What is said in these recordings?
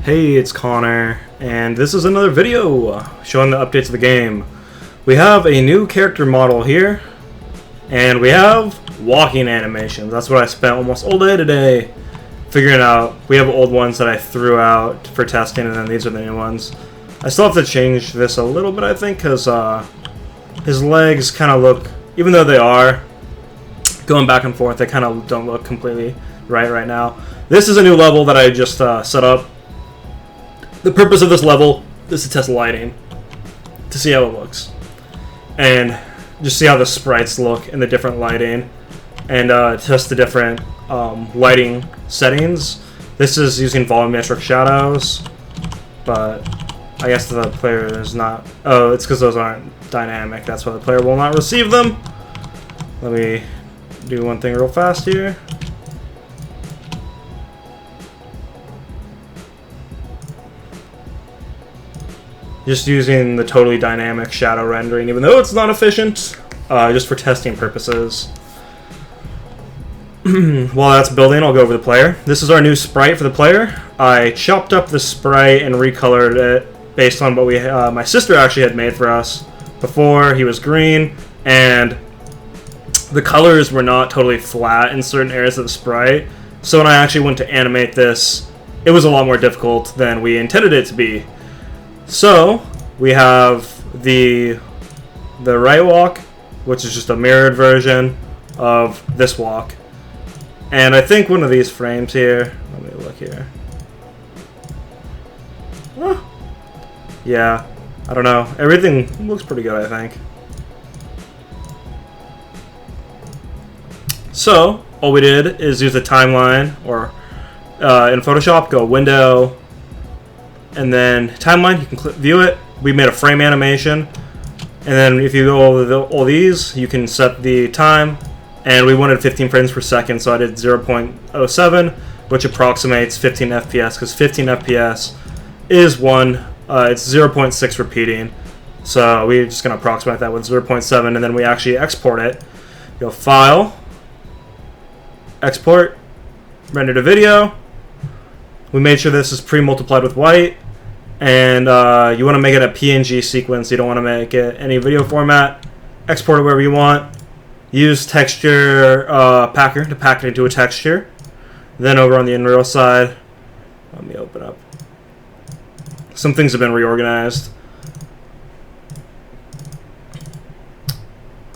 Hey, it's Connor, and this is another video showing the updates of the game. We have a new character model here, and we have walking animations. That's what I spent almost all day today figuring out. We have old ones that I threw out for testing, and then these are the new ones. I still have to change this a little bit, I think, because his legs kind of look, even though they are going back and forth, they kind of don't look completely right now. This is a new level that I just set up. The purpose of this level is to test lighting, to see how it looks, and just see how the sprites look in the different lighting, and test the different lighting settings. This is using volumetric shadows, but I guess the player is not... Oh, it's because those aren't dynamic. That's why the player will not receive them. Let me do one thing real fast here. Just using the totally dynamic shadow rendering, even though it's not efficient, just for testing purposes. While that's building, I'll go over the player. This is our new sprite for the player. I chopped up the sprite and recolored it based on what my sister actually had made for us. Before, he was green, and the colors were not totally flat in certain areas of the sprite. So when I actually went to animate this, it was a lot more difficult than we intended it to be. So, we have the right walk, which is just a mirrored version of this walk. And I think one of these frames here, let me look here. Yeah, I don't know. Everything looks pretty good, I think. So, all we did is use the timeline, or in Photoshop, go Window, and then timeline, you can view it. We made a frame animation, and then if you go over all these, you can set the time, and we wanted 15 frames per second, so I did 0.07, which approximates 15 FPS, because 15 FPS is it's 0.6 repeating, so we're just going to approximate that with 0.7, and then we actually export it. Go File, Export, Render to Video. We made sure this is pre-multiplied with white. And you want to make it a PNG sequence. You don't want to make it any video format. Export it wherever you want. Use texture packer to pack it into a texture. Then over on the Unreal side, let me open up. Some things have been reorganized.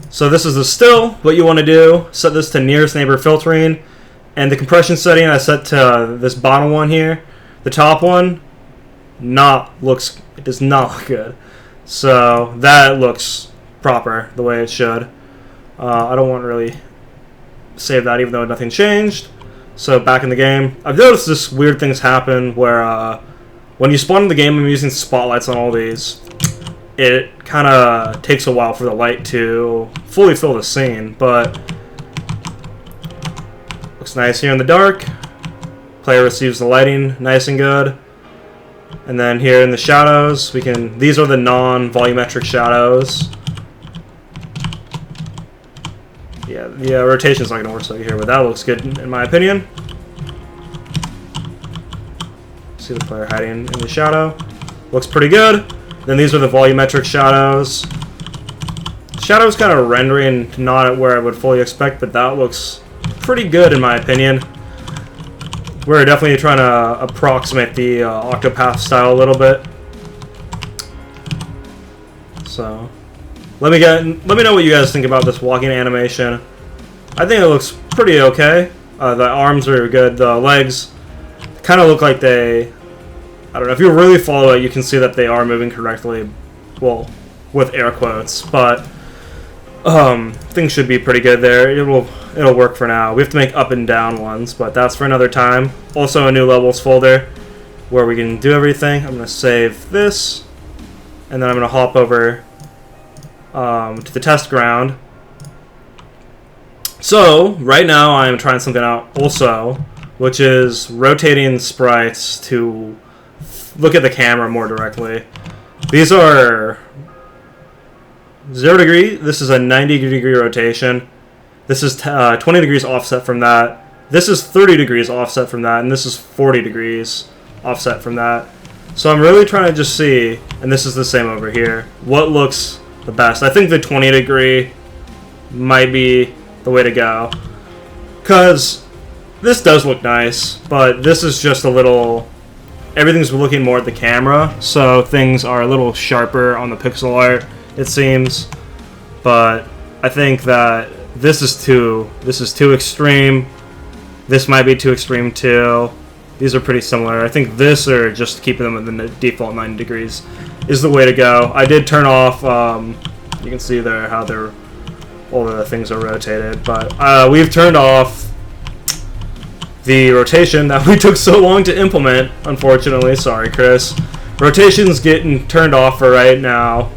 So this is the still. What you want to do, set this to nearest neighbor filtering. And the compression setting I set to this bottom one here. The top one, it does not look good. So that looks proper the way it should. I don't want to really save that even though nothing changed. So back in the game, I've noticed this weird things happen where when you spawn in the game, I'm using spotlights on all these. It kind of takes a while for the light to fully fill the scene, but looks nice here in the dark. Player receives the lighting nice and good. And then here in the shadows, these are the non-volumetric shadows. Yeah, the rotation's not going to work so good here, but that looks good in my opinion. See the player hiding in the shadow. Looks pretty good. Then these are the volumetric shadows. Shadow's kind of rendering not at where I would fully expect, but that looks pretty good in my opinion. We're definitely trying to approximate the Octopath style a little bit. So, let me know what you guys think about this walking animation. I think it looks pretty okay. The arms are good. The legs kind of look like I don't know. If you really follow it, you can see that they are moving correctly. Well, with air quotes, but things should be pretty good there. It'll work for now. We have to make up and down ones, but that's for another time. Also a new levels folder where we can do everything. I'm going to save this, and then I'm going to hop over to the test ground. So right now I am trying something out also, which is rotating sprites to look at the camera more directly. These are 0 degree. This is a 90-degree rotation. This is 20 degrees offset from that. This is 30 degrees offset from that, and this is 40 degrees offset from that. So I'm really trying to just see, and this is the same over here, what looks the best. I think the 20 degree might be the way to go, because this does look nice, but this is just a little, everything's looking more at the camera, so things are a little sharper on the pixel art, it seems. But I think that this is too extreme. This might be too extreme too. These are pretty similar. I think this, or just keeping them in the default 90 degrees, is the way to go. I did turn off, you can see there how all the things are rotated, but we've turned off the rotation that we took so long to implement, unfortunately. Sorry, Chris. Rotation's getting turned off for right now.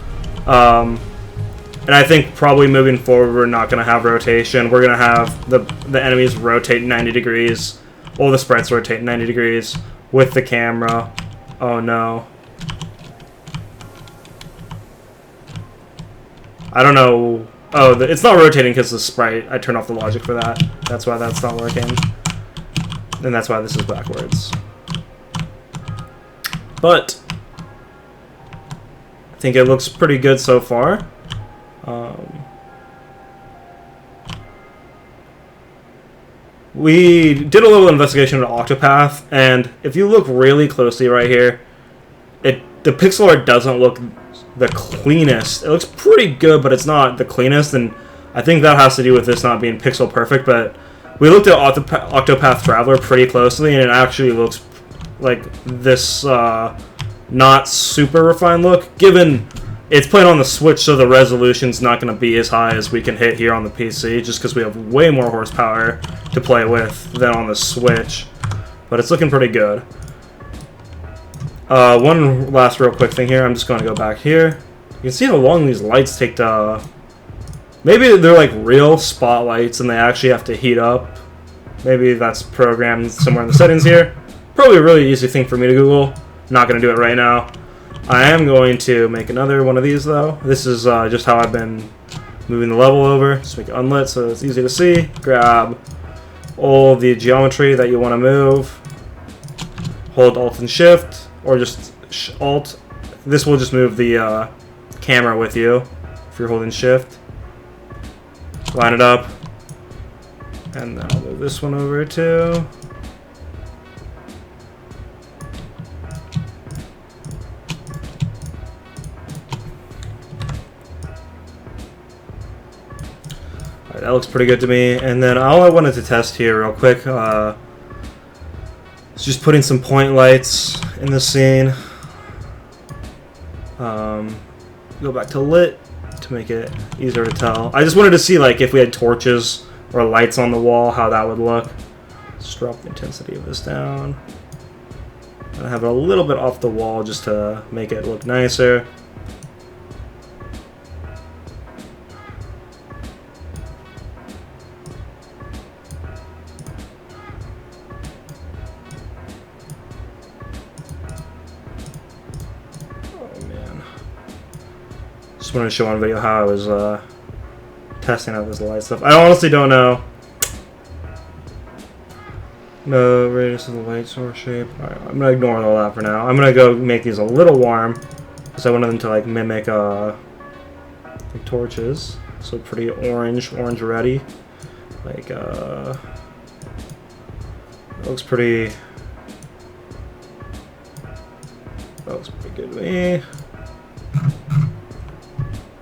And I think probably moving forward, we're not going to have rotation. We're going to have the enemies rotate 90 degrees. All the sprites rotate 90 degrees with the camera. Oh no. I don't know. Oh, it's not rotating because the sprite. I turned off the logic for that. That's why that's not working. And that's why this is backwards. But I think it looks pretty good so far. We did a little investigation into Octopath, and if you look really closely right here, the pixel art doesn't look the cleanest. It looks pretty good, but it's not the cleanest, and I think that has to do with this not being pixel perfect. But we looked at Octopath Traveler pretty closely, and it actually looks like this not super refined look, given it's playing on the Switch, so the resolution's not going to be as high as we can hit here on the PC, just because we have way more horsepower to play with than on the Switch. But it's looking pretty good. One last real quick thing here. I'm just going to go back here. You can see how long these lights take to... Maybe they're like real spotlights and they actually have to heat up. Maybe that's programmed somewhere in the settings here. Probably a really easy thing for me to Google. Not going to do it right now. I am going to make another one of these though. This is just how I've been moving the level over. Just make it unlit so it's easy to see. Grab all the geometry that you want to move. Hold Alt and Shift, or just Alt. This will just move the camera with you if you're holding Shift. Line it up. And then I'll move this one over too. That looks pretty good to me. And then all I wanted to test here real quick is just putting some point lights in the scene. Go back to lit to make it easier to tell. I just wanted to see like if we had torches or lights on the wall, how that would look. Let's drop the intensity of this down. And have it a little bit off the wall just to make it look nicer. Just wanted to show on video how I was testing out this light stuff. I honestly don't know. No radius of the light source shape. Alright, I'm gonna ignore all that for now. I'm gonna go make these a little warm because I wanted them to like mimic like torches. So pretty orange ready. Like it looks pretty. That looks pretty good to me.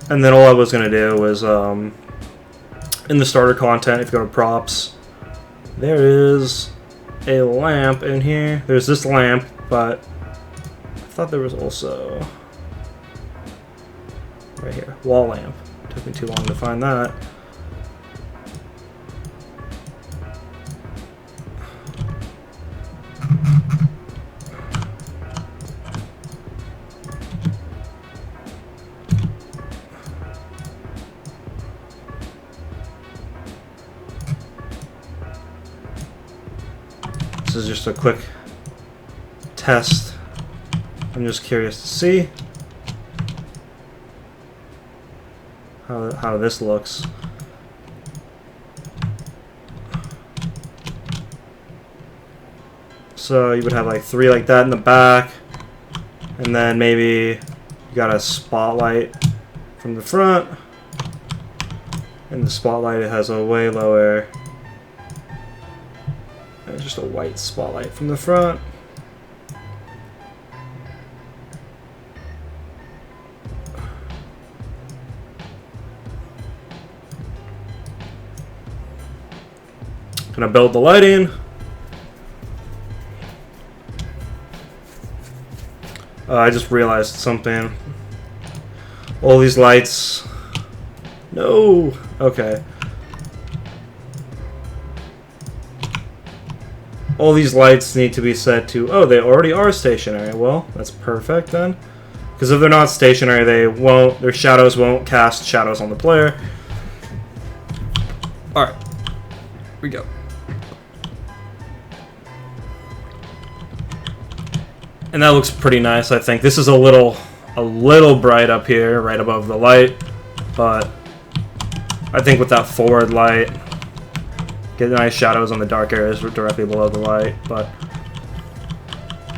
And then all I was going to do was, in the starter content, if you go to props, there is a lamp in here. There's this lamp, but I thought there was also, right here, wall lamp. Took me too long to find that. This is just a quick test. I'm just curious to see how this looks. So you would have like 3 like that in the back, and then maybe you got a spotlight from the front, and the spotlight has a way lower, just a white spotlight from the front. Gonna build the lighting. I just realized something. All these lights. No. Okay. All these lights need to be set to. Oh, they already are stationary. Well, that's perfect then. Because if they're not stationary, they won't. Their shadows won't cast shadows on the player. All right. Here we go. And that looks pretty nice, I think. This is a little bright up here, right above the light, but I think with that forward light, get nice shadows on the dark areas directly below the light. But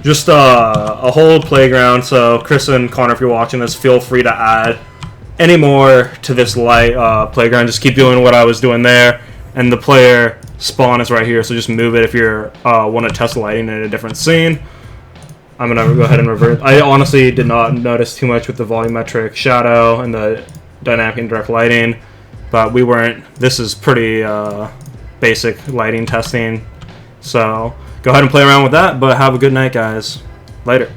just a whole playground. So Chris and Connor, if you're watching this, feel free to add any more to this light playground. Just keep doing what I was doing there, and the player spawn is right here. So just move it if you want to test lighting in a different scene. I'm going to go ahead and revert. I honestly did not notice too much with the volumetric shadow and the dynamic indirect lighting, but we weren't. This is pretty basic lighting testing. So go ahead and play around with that, but have a good night, guys. Later.